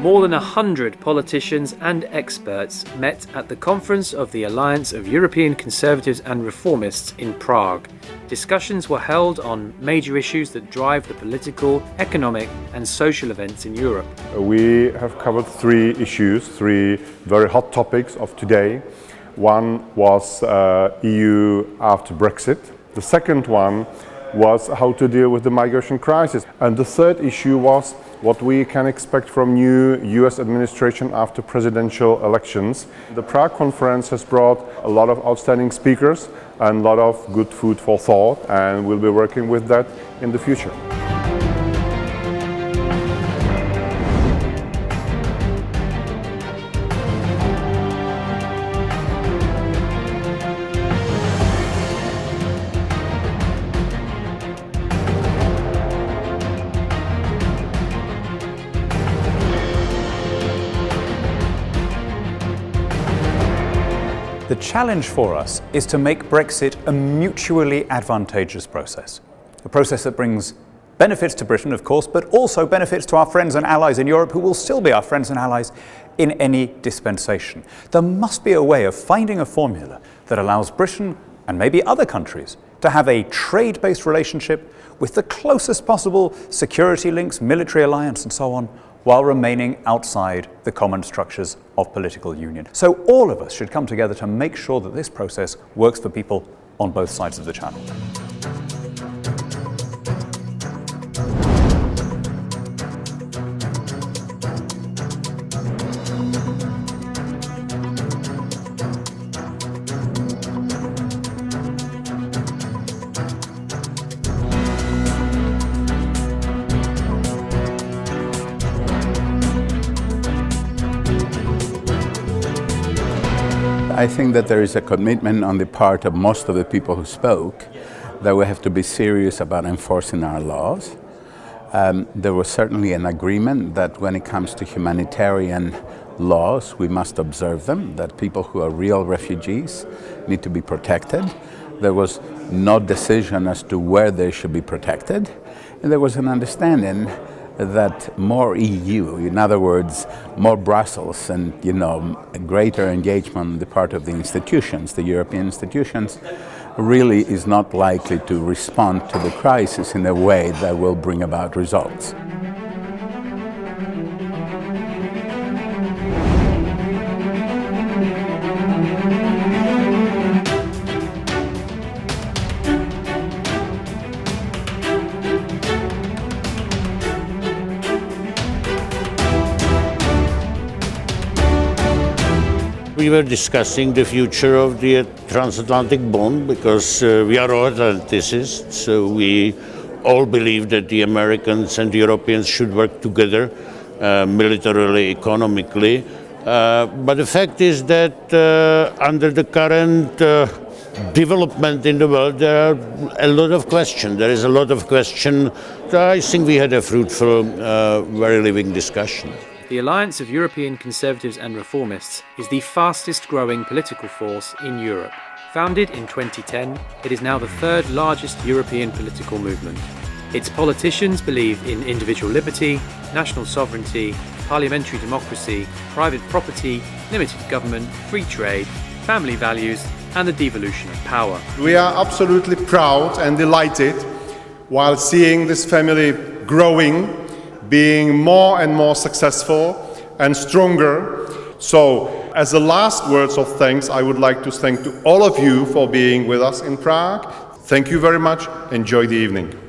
More than 100 politicians and experts met at the conference of the Alliance of European Conservatives and Reformists in Prague. Discussions were held on major issues that drive the political, economic and social events in Europe. We have covered three issues, three very hot topics of today. One was EU after Brexit. The second one was how to deal with the migration crisis. And the third issue was what we can expect from new US administration after presidential elections. The Prague conference has brought a lot of outstanding speakers and a lot of good food for thought, and we'll be working with that in the future. The challenge for us is to make Brexit a mutually advantageous process. A process that brings benefits to Britain, of course, but also benefits to our friends and allies in Europe who will still be our friends and allies in any dispensation. There must be a way of finding a formula that allows Britain and maybe other countries to have a trade-based relationship with the closest possible security links, military alliance and so on, while remaining outside the common structures of political union. So all of us should come together to make sure that this process works for people on both sides of the channel. I think that there is a commitment on the part of most of the people who spoke that we have to be serious about enforcing our laws. There was certainly an agreement that when it comes to humanitarian laws, we must observe them, that people who are real refugees need to be protected. There was no decision as to where they should be protected, and there was an understanding that more EU, in other words, more Brussels and, a greater engagement on the part of the institutions, the European institutions, really is not likely to respond to the crisis in a way that will bring about results. We were discussing the future of the transatlantic bond because we are all Atlanticists, so we all believe that the Americans and the Europeans should work together militarily, economically. But the fact is that under the current development in the world, there are a lot of questions. There is a lot of questions. I think we had a fruitful, very living discussion. The Alliance of European Conservatives and Reformists is the fastest growing political force in Europe. Founded in 2010, it is now the third largest European political movement. Its politicians believe in individual liberty, national sovereignty, parliamentary democracy, private property, limited government, free trade, family values, and the devolution of power. We are absolutely proud and delighted while seeing this family growing, being more and more successful and stronger. So, as the last words of thanks, I would like to thank to all of you for being with us in Prague. Thank you very much. Enjoy the evening.